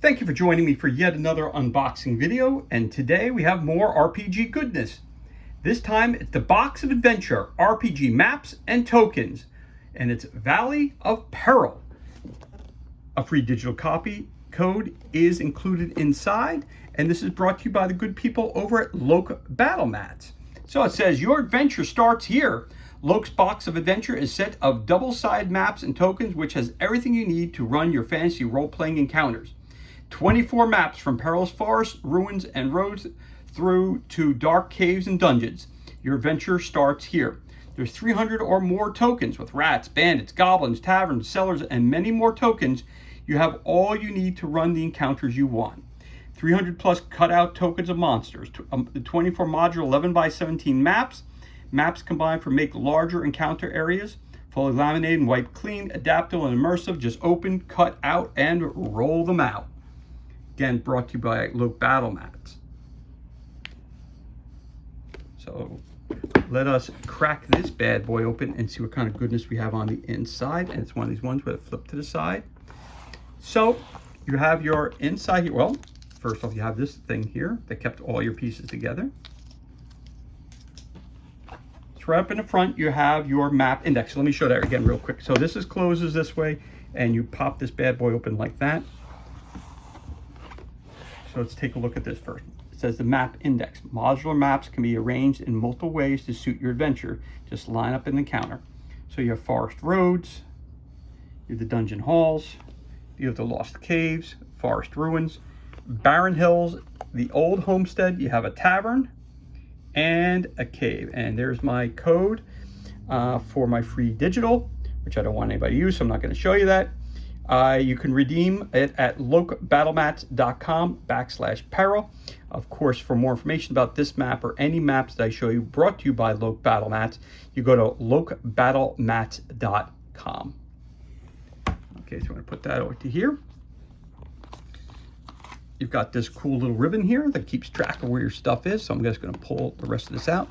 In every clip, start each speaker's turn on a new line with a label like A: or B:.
A: Thank you for joining me for yet another unboxing video, and today we have more RPG goodness. This time it's the Box of Adventure RPG maps and tokens, and it's Valley of Peril. A free digital copy code is included inside, and this is brought to you by the good people over at Loke Battle Mats. So it says, your adventure starts here. Loke's Box of Adventure is a set of double-sided maps and tokens which has everything you need to run your fantasy role-playing encounters. 24 maps from perilous forests, ruins, and roads through to dark caves and dungeons. Your adventure starts here. There's 300 or more tokens with rats, bandits, goblins, taverns, cellars, and many more tokens. You have all you need to run the encounters you want. 300 plus cutout tokens of monsters, 24 modular 11 by 17 maps. Maps combined for make larger encounter areas, fully laminated and wiped clean, adaptable and immersive. Just open, cut out, and roll them out. Again, brought to you by Loke Battle Mats. So let us crack this bad boy open and see what kind of goodness we have on the inside. And it's one of these ones with a flip to the side. So you have your inside here. Well, first off, you have this thing here that kept all your pieces together. So right up in the front, you have your map index. So let me show that again real quick. So this closes this way, and you pop this bad boy open like that. So let's take a look at this first. It says the map index. Modular maps can be arranged in multiple ways to suit your adventure. Just line up an encounter. So you have forest roads, you have the dungeon halls, you have the lost caves, forest ruins, barren hills, the old homestead, you have a tavern, and a cave. And there's my code for my free digital, which I don't want anybody to use, so I'm not going to show you that. You can redeem it at lokebattlemats.com/peril. Of course, for more information about this map or any maps that I show you brought to you by Loke Battle Mats, you go to lokebattlemats.com. Okay, so I'm going to put that over to here. You've got this cool little ribbon here that keeps track of where your stuff is. So I'm just going to pull the rest of this out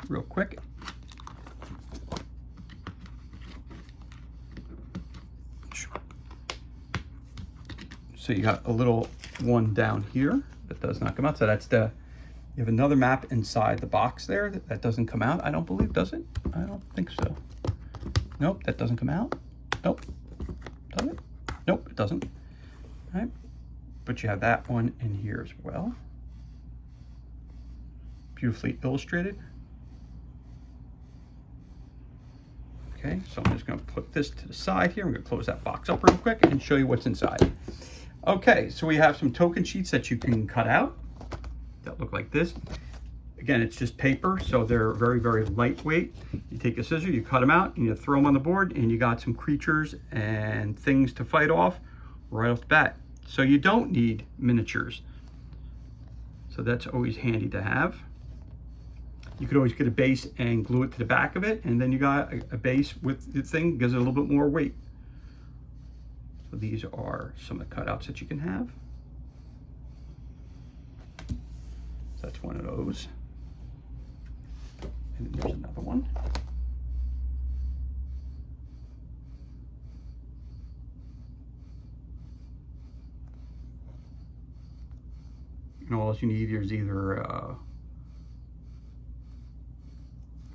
A: real quick. So you got a little one down here that does not come out. So that's you have another map inside the box there that doesn't come out. I don't believe, does it? I don't think so. Nope, that doesn't come out. Nope. Does it? Nope, it doesn't. All right. But you have that one in here as well. Beautifully illustrated. Okay, so I'm just going to put this to the side here. I'm going to close that box up real quick and show you what's inside. Okay, so we have some token sheets that you can cut out that look like this. Again, it's just paper, so they're very, very lightweight. You take a scissor, you cut them out, and you throw them on the board, and you got some creatures and things to fight off right off the bat. So you don't need miniatures. So that's always handy to have. You could always get a base and glue it to the back of it, and then you got a base with the thing, gives it a little bit more weight. So these are some of the cutouts that you can have. So that's one of those. And then there's another one. And all you need is either a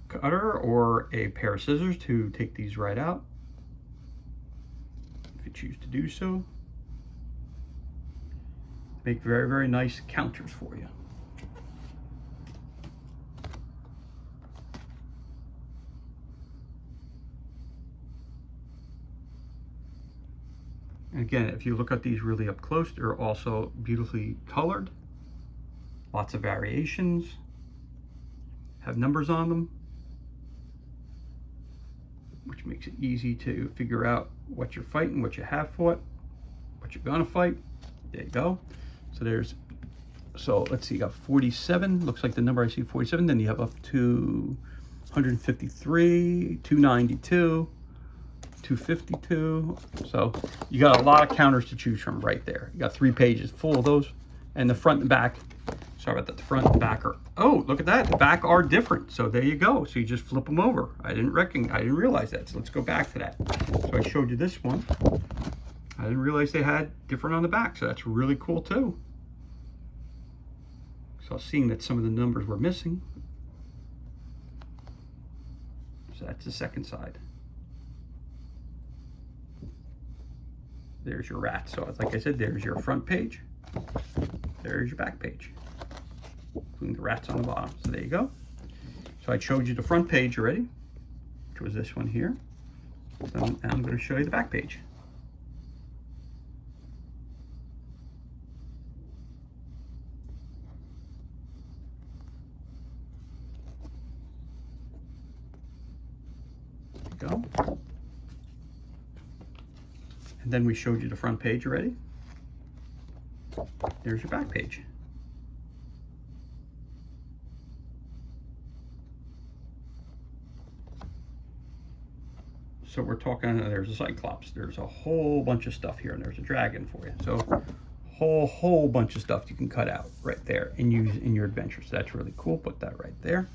A: cutter or a pair of scissors to take these right out, if you choose to do so. Make very, very nice counters for you. And again, if you look at these really up close, they're also beautifully colored. Lots of variations. Have numbers on them, which makes it easy to figure out what you're fighting, what you have fought, what you're gonna fight. There you go. So let's see, you got 47, looks like the number I see, 47, then you have up to 153, 292, 252. So you got a lot of counters to choose from right there. You got 3 pages full of those, and the front and back, sorry about that, the front and back are, oh, look at that, the back are different. So there you go. So you just flip them over. I didn't realize that. So let's go back to that. So I showed you this one. I didn't realize they had different on the back, so that's really cool too. So I was seeing that some of the numbers were missing. So that's the second side. There's your rat. So like I said, there's your front page. There's your back page, including the rats on the bottom. So there you go. So I showed you the front page already, which was this one here. So now I'm going to show you the back page. There you go. And then we showed you the front page already. There's your back page. So we're talking, there's a Cyclops, there's a whole bunch of stuff here, and there's a dragon for you. So whole bunch of stuff you can cut out right there and use in your adventure. So that's really cool. Put that right there.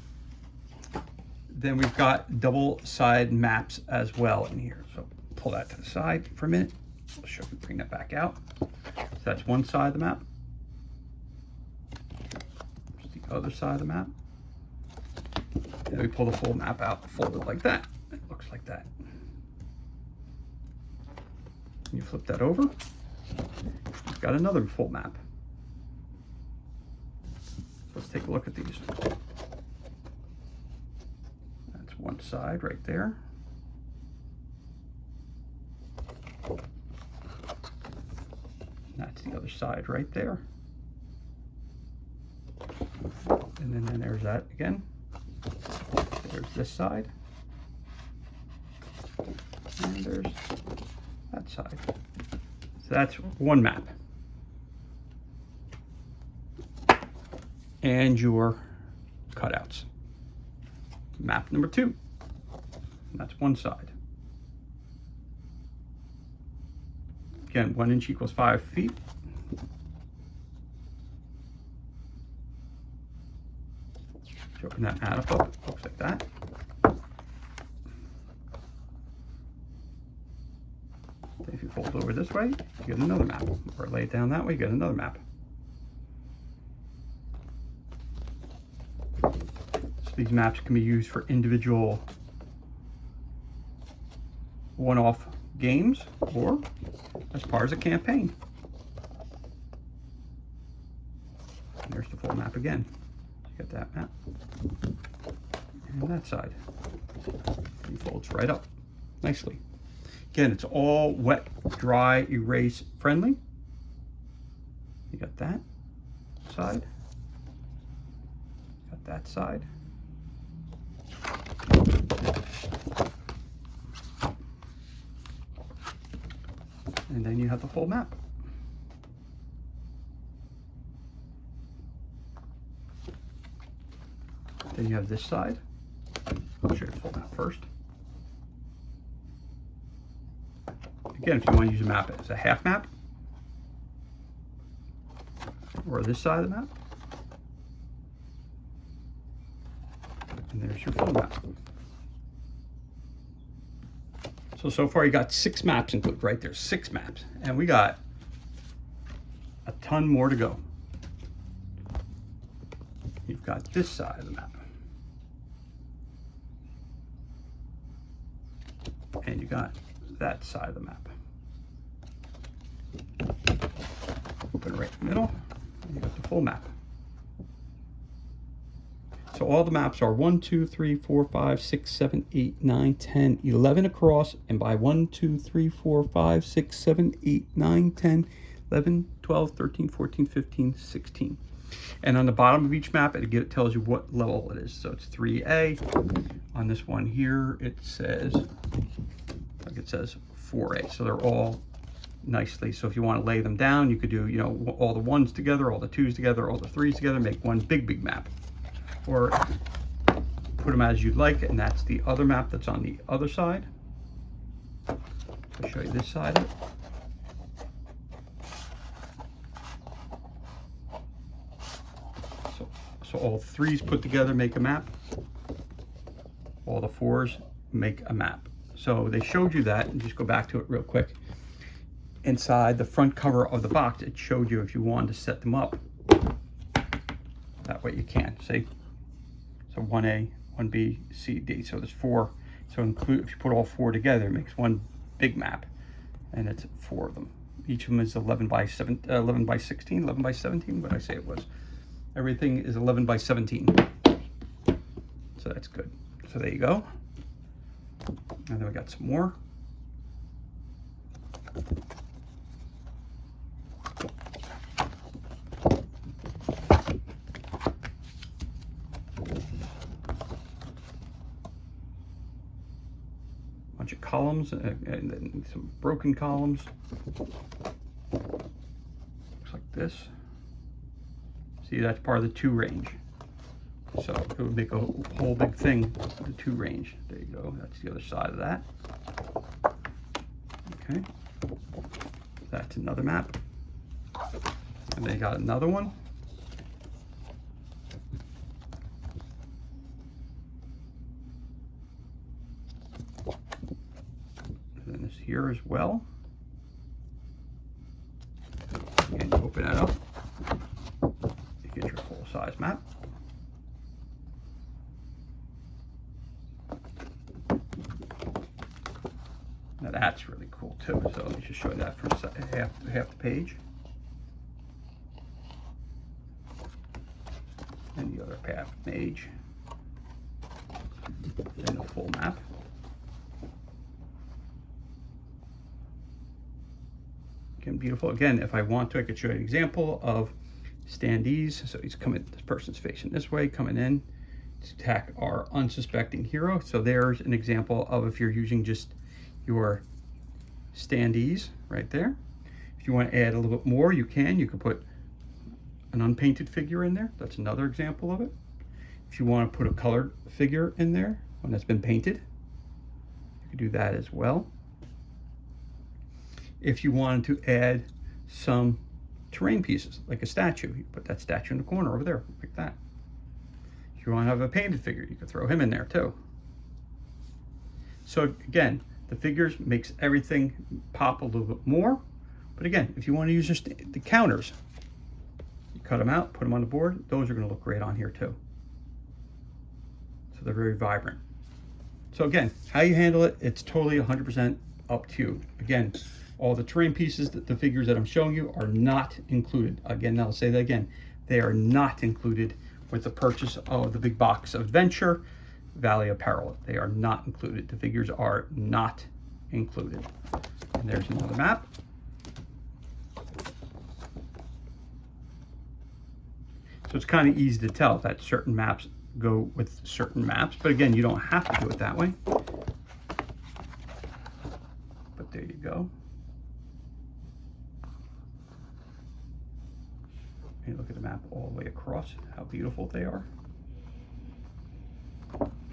A: Then we've got double side maps as well in here. So pull that to the side for a minute. I'll show you, bring that back out. So that's one side of the map. There's the other side of the map. And we pull the full map out, fold it like that. It looks like that. You flip that over. You've got another full map. Let's take a look at these. That's one side right there. That's the other side right there. And then there's that again. There's this side. And there's that side. So that's one map. And your cutouts. Map number 2. That's one side. Again, 1 inch equals 5 feet. Open that map up, it looks like that. Then if you fold over this way, you get another map. Or lay it down that way, you get another map. So these maps can be used for individual one-off games or as part of a campaign. And there's the full map again. You get that map. And that side. It folds right up nicely. Again, it's all wet, dry, erase friendly. You got that side. Got that side. And then you have the full map. Then you have this side. I'll show you the full map first. Again, if you want to use a map as a half map, or this side of the map, and there's your full map. So far you got 6 maps included, right? There's 6 maps, and we got a ton more to go. You've got this side of the map. And you got that side of the map. Open right in the middle, and you got the full map. So all the maps are 1, 2, 3, 4, 5, 6, 7, 8, 9, 10, 11 across, and by 1, 2, 3, 4, 5, 6, 7, 8, 9, 10, 11, 12, 13, 14, 15, 16. And on the bottom of each map, it tells you what level it is. So it's 3A. On this one here, it says, like it says 4A. So they're all nicely. So if you want to lay them down, you could do, you know, all the 1s together, all the 2s together, all the 3s together, make one big map. Or put them as you'd like, and that's the other map that's on the other side. I'll show you this side of it. So all 3s put together make a map. All the 4s make a map. So they showed you that, and just go back to it real quick. inside the front cover of the box, it showed you if you wanted to set them up. That way you can, see? So 1A, 1B, C, D. So there's 4. So include, if you put all 4 together, it makes one big map. And it's 4 of them. Each of them is 11 by 16, 11 by 17. What did I say it was? Everything is 11 by 17. So that's good. So there you go. And then we got some more. Bunch of columns and then some broken columns. Looks like this. See, that's part of the 2 range. So it would make a whole big thing, the 2 range. There you go. That's the other side of that. Okay. That's another map. And then you got another one. And then this here as well. And you open that up. You get your full size map. Now that's really cool too. So let me just show you that for half the page. And the other half page. And the full map. Again, beautiful. Again, if I want to, I could show you an example of standees. So he's coming, this person's facing this way, coming in to attack our unsuspecting hero. So there's an example of if you're using just your standees right there. If you want to add a little bit more, you can. You can put an unpainted figure in there. That's another example of it. If you want to put a colored figure in there, one that's been painted, you can do that as well. If you wanted to add some terrain pieces, like a statue, you put that statue in the corner over there, like that. If you want to have a painted figure, you could throw him in there too. So again, the figures makes everything pop a little bit more. But again, if you want to use just the counters, you cut them out, put them on the board. Those are going to look great on here too. So they're very vibrant. So again, how you handle it, it's totally 100% up to you. Again, all the terrain pieces, the figures that I'm showing you are not included. Again, I'll say that again. They are not included with the purchase of the big box of Adventure, Valley of Peril. They are not included. The figures are not included. And there's another map. So it's kind of easy to tell that certain maps go with certain maps, but again, you don't have to do it that way. But there you go. And look at the map all the way across, how beautiful they are.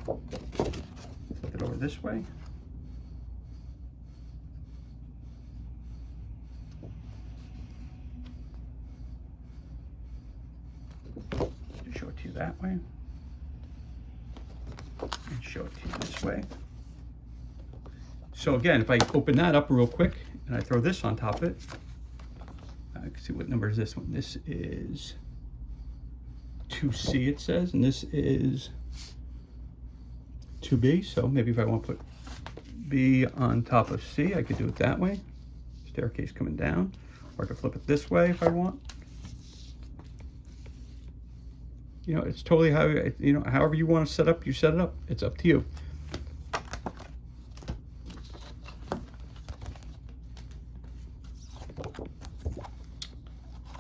A: Flip it over this way. Just show it to you that way. And show it to you this way. So again, if I open that up real quick and I throw this on top of it, I can see what number is this one. This is 2C, it says, and this is 2B. So maybe if I want to put B on top of C, I could do it that way. Staircase coming down, or I could flip it this way if I want. You know, it's totally how, you know, however you want to set up, you set it up. It's up to you.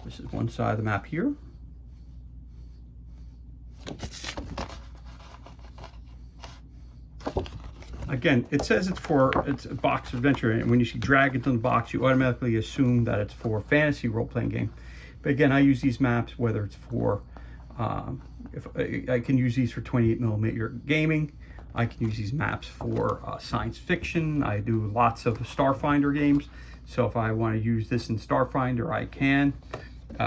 A: This is one side of the map here. Again, it says it's a box adventure, and when you see drag into the box, you automatically assume that it's for fantasy role-playing game. But again, I use these maps whether it's for if I can use these for 28mm gaming. I can use these maps for science fiction. I do lots of Starfinder games, so if I want to use this in Starfinder, I can.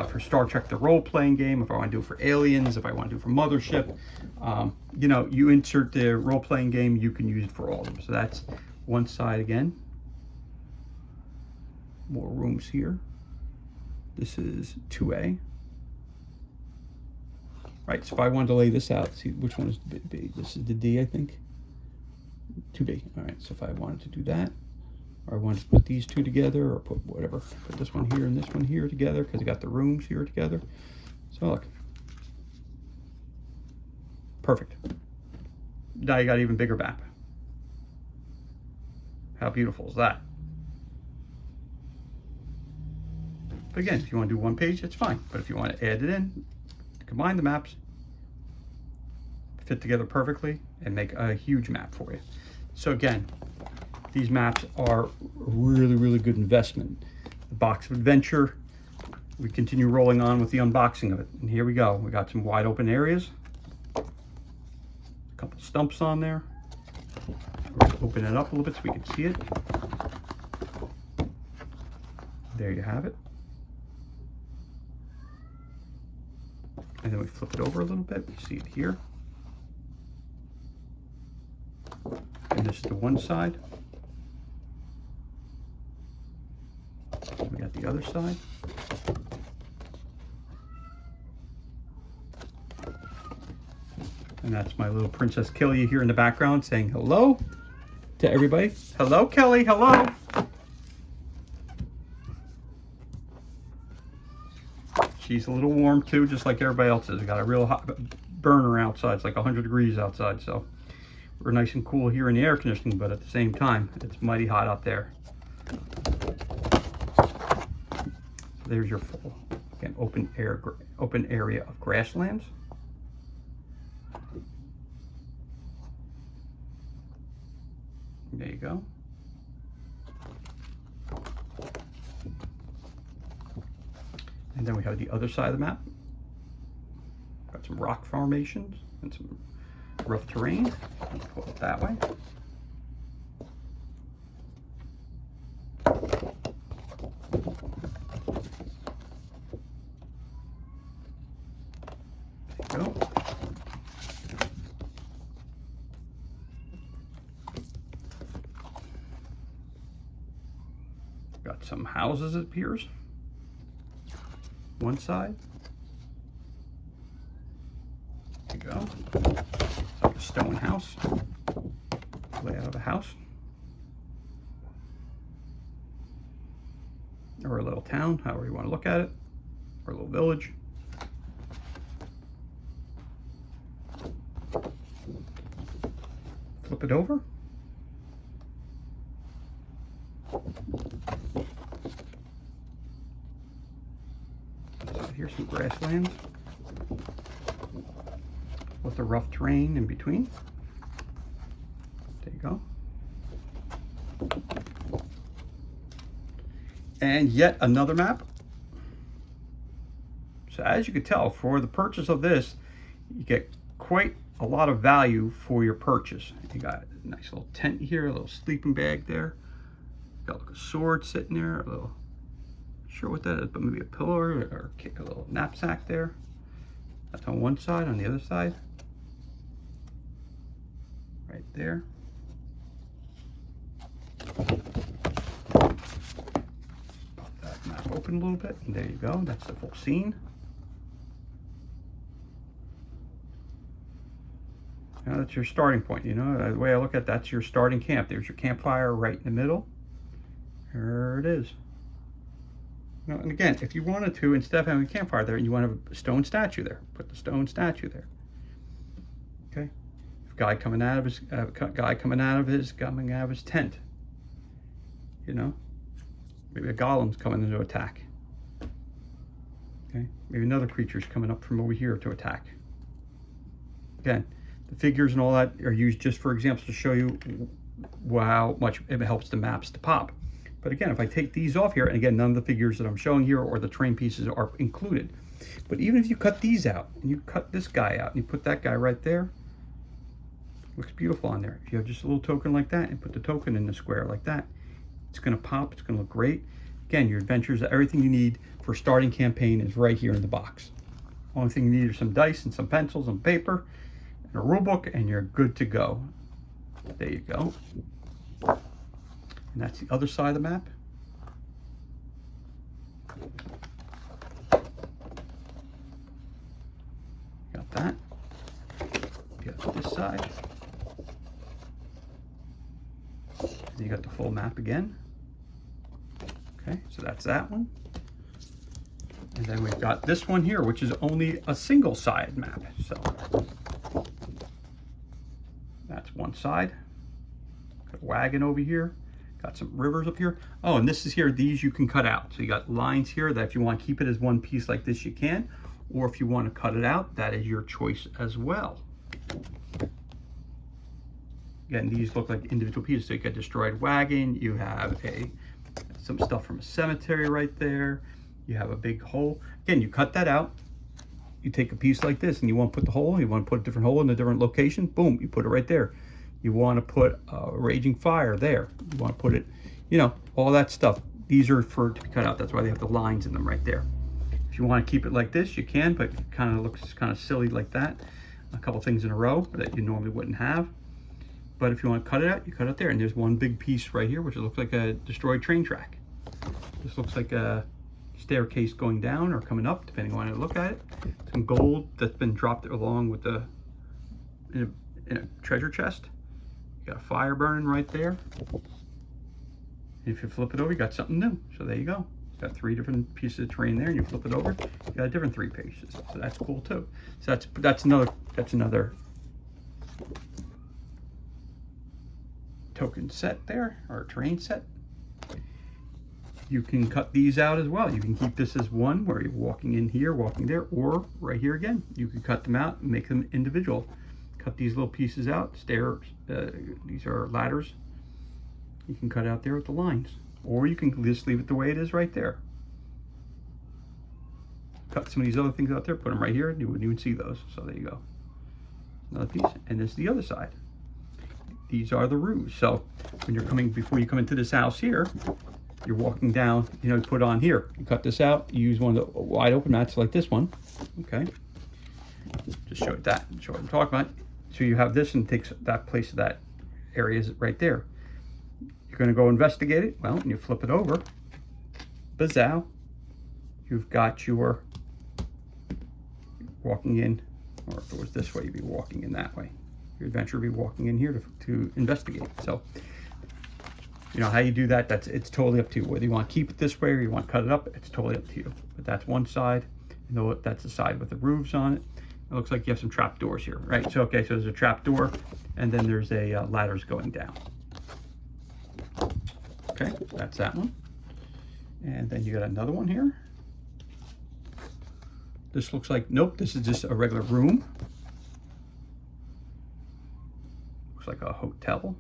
A: For Star Trek, the role-playing game, if I want to do it for Aliens, if I want to do it for Mothership, you know, you insert the role-playing game, you can use it for all of them. So that's one side again. More rooms here. This is 2A. Right, so if I wanted to lay this out, see which one is B? This is the D, I think. 2B. All right, so if I wanted to do that, or I wanted to put these two together, or put whatever, put this one here and this one here together, because I got the rooms here together. So look. Perfect. Now you got an even bigger map. How beautiful is that? But again, if you want to do one page, it's fine. But if you want to add it in, combine the maps, fit together perfectly, and make a huge map for you. So again, these maps are a really, really good investment. The Box of Adventure, we continue rolling on with the unboxing of it. And here we go. We got some wide open areas. A couple stumps on there. Open it up a little bit so we can see it. There you have it. And then we flip it over a little bit. We see it here. And this is the one side. And we got the other side. And that's my little Princess Kelly here in the background saying hello to everybody. Hello, Kelly. Hello. She's a little warm too, just like everybody else is. We got a real hot burner outside. It's like 100 degrees outside, so we're nice and cool here in the air conditioning, but at the same time, it's mighty hot out there. So there's your full, again, open area of grasslands. There you go. And then we have the other side of the map. Got some rock formations and some rough terrain. Let's pull it that way. There you go. Got some houses, it appears. One side. There you go. It's like a stone house. Layout of a house. Or a little town, however you want to look at it. Or a little village. Flip it over. Here's some grasslands with the rough terrain in between. There you go. And yet another map. So as you can tell, for the purchase of this, you get quite a lot of value for your purchase. You got a nice little tent here, a little sleeping bag there. Got like a sword sitting there, a little, sure what that is, but maybe a pillow or a little knapsack there. That's on one side. On the other side, right there. Pop that map open a little bit, and there you go. That's the full scene. Now that's your starting point. You know, the way I look at it, that's your starting camp. There's your campfire right in the middle. There it is. Now, and again, if you wanted to, instead of having a campfire there, and you want to have a stone statue there, put the stone statue there. Okay, guy coming out of his tent. You know, maybe a golem's coming in to attack. Okay, maybe another creature's coming up from over here to attack. Again, the figures and all that are used just for examples to show you how much it helps the maps to pop. But again, if I take these off here, and again, none of the figures that I'm showing here or the terrain pieces are included. But even if you cut these out, and you cut this guy out, and you put that guy right there, looks beautiful on there. If you have just a little token like that, and put the token in the square like that, it's gonna pop, it's gonna look great. Again, your adventures, everything you need for starting campaign is right here in the box. Only thing you need are some dice and some pencils and paper, and a rule book, and you're good to go. There you go. And that's the other side of the map. side. And you got the full map again. Okay, so that's that one. And then we've got this one here, which is only a single side map. So that's one side. Got a wagon over here. Got some rivers up here. Oh, and this is here, these you can cut out. So you got lines here that if you want to keep it as one piece like this, you can. Or if you want to cut it out, that is your choice as well. Again, these look like individual pieces. So you got a destroyed wagon. You have some stuff from a cemetery right there. You have a big hole. Again, you cut that out. You take a piece like this and you want to put the hole, you want to put a different hole in a different location, boom, you put it right there. You want to put a raging fire there. You want to put it, you know, all that stuff. These are to be cut out. That's why they have the lines in them right there. If you want to keep it like this, you can, but it kind of looks kind of silly like that. A couple things in a row that you normally wouldn't have. But if you want to cut it out, you cut it there. And there's one big piece right here, which looks like a destroyed train track. This looks like a staircase going down or coming up, depending on how you look at it. Some gold that's been dropped along with the in a treasure chest. You got a fire burning right there. And if you flip it over, you got something new. So there you go. You got 3 different pieces of terrain there, and you flip it over, you got a different 3 pieces. So that's cool too. So that's another token set there, or terrain set. You can cut these out as well. You can keep this as one where you're walking in here, walking there, or right here again. You can cut them out and make them individual. Cut these little pieces out, stairs, these are ladders. You can cut out there with the lines. Or you can just leave it the way it is right there. Cut some of these other things out there, put them right here, and you wouldn't even see those. So there you go. Another piece, and this is the other side. These are the roofs. So when you're coming, before you come into this house here, you're walking down, you know, you put on here. You cut this out, you use one of the wide open mats like this one. Okay. Just show it that, show what I'm talking about. So you have this and it takes that place of that area is right there. You're going to go investigate it. Well, and you flip it over. Bazow. You've got your walking in, or if it was this way, you'd be walking in that way. Your adventure would be walking in here to investigate. So, you know, how you do that, it's totally up to you. Whether you want to keep it this way or you want to cut it up, it's totally up to you. But that's one side. You know, that's the side with the roofs on it. It looks like you have some trap doors here, right? So, okay, so there's a trap door, and then there's a ladders going down. Okay, that's that one. And then you got another one here. This looks like, nope, this is just a regular room. Looks like a hotel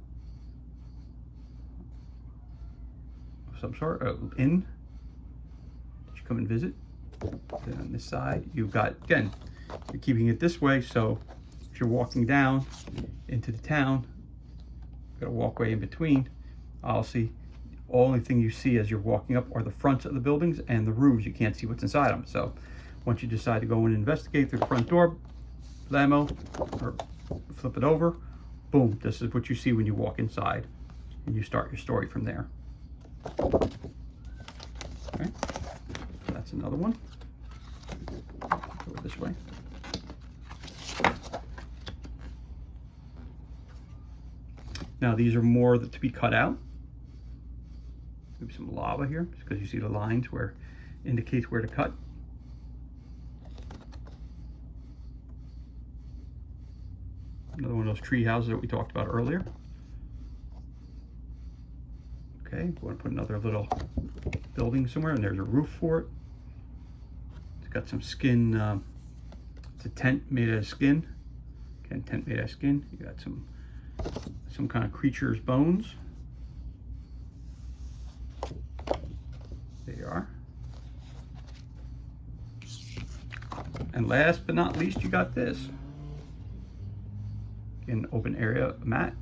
A: of some sort, inn that you come and visit. Then on this side, you've got, again, you're keeping it this way, so if you're walking down into the town, you've got a walkway in between. Obviously, the only thing you see as you're walking up are the fronts of the buildings and the roofs. You can't see what's inside them. So once you decide to go in and investigate through the front door, blammo, or flip it over, boom, this is what you see when you walk inside, and you start your story from there. Okay, so that's another one. Go this way. Now these are more to be cut out. Maybe some lava here, because you see the lines where indicates where to cut. Another one of those tree houses that we talked about earlier. Okay, we want to put another little building somewhere, and there's a roof for it. It's got some skin. It's a tent made out of skin. Again, tent made out of skin. You got some kind of creature's bones. There you are. And last but not least, you got this. An open area mat,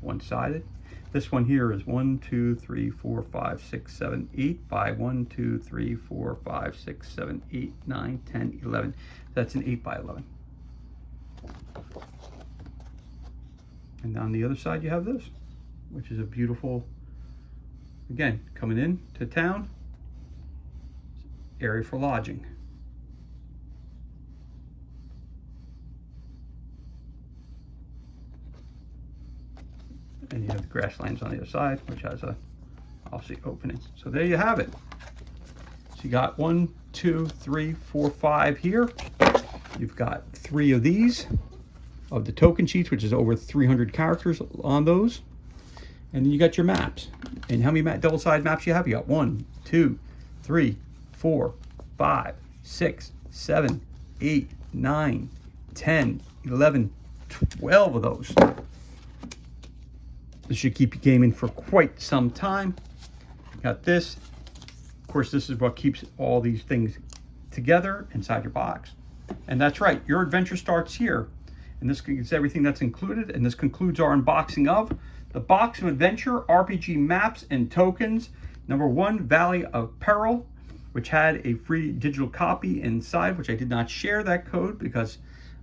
A: one-sided. This one here is 1, 2, 3, 4, 5, 6, 7, 8 by 1, 2, 3, 4, 5, 6, 7, 8, 9, 10, 11. That's an 8 by 11. And on the other side you have this, which is a beautiful, again, coming in to town, area for lodging. Grasslands on the other side, which has a, obviously, opening. So there you have it. So you got 1, 2, 3, 4, 5 here. You've got 3 of these, of the token sheets, which is over 300 characters on those. And then you got your maps. And how many double-sided maps you have? You got 1, 2, 3, 4, 5, 6, 7, 8, 9, 10, 11, 12 of those. This should keep you gaming for quite some time. Got this. Of course, this is what keeps all these things together inside your box. And that's right, your adventure starts here. And this is everything that's included. And this concludes our unboxing of the Box of Adventure RPG Maps and Tokens. Number 1, Valley of Peril, which had a free digital copy inside, which I did not share that code because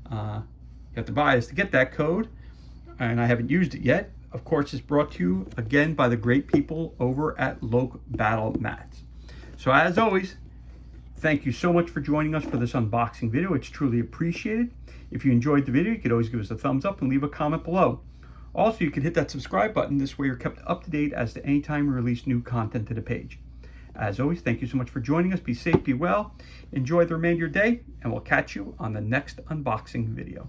A: you have to buy this to get that code. And I haven't used it yet. Of course, it's brought to you again by the great people over at Loc Battle Mats. So as always, thank you so much for joining us for this unboxing video. It's truly appreciated. If you enjoyed the video, you could always give us a thumbs up and leave a comment below. Also, you can hit that subscribe button. This way you're kept up to date as to any time we release new content to the page. As always, thank you so much for joining us. Be safe, be well, enjoy the remainder of your day, and we'll catch you on the next unboxing video.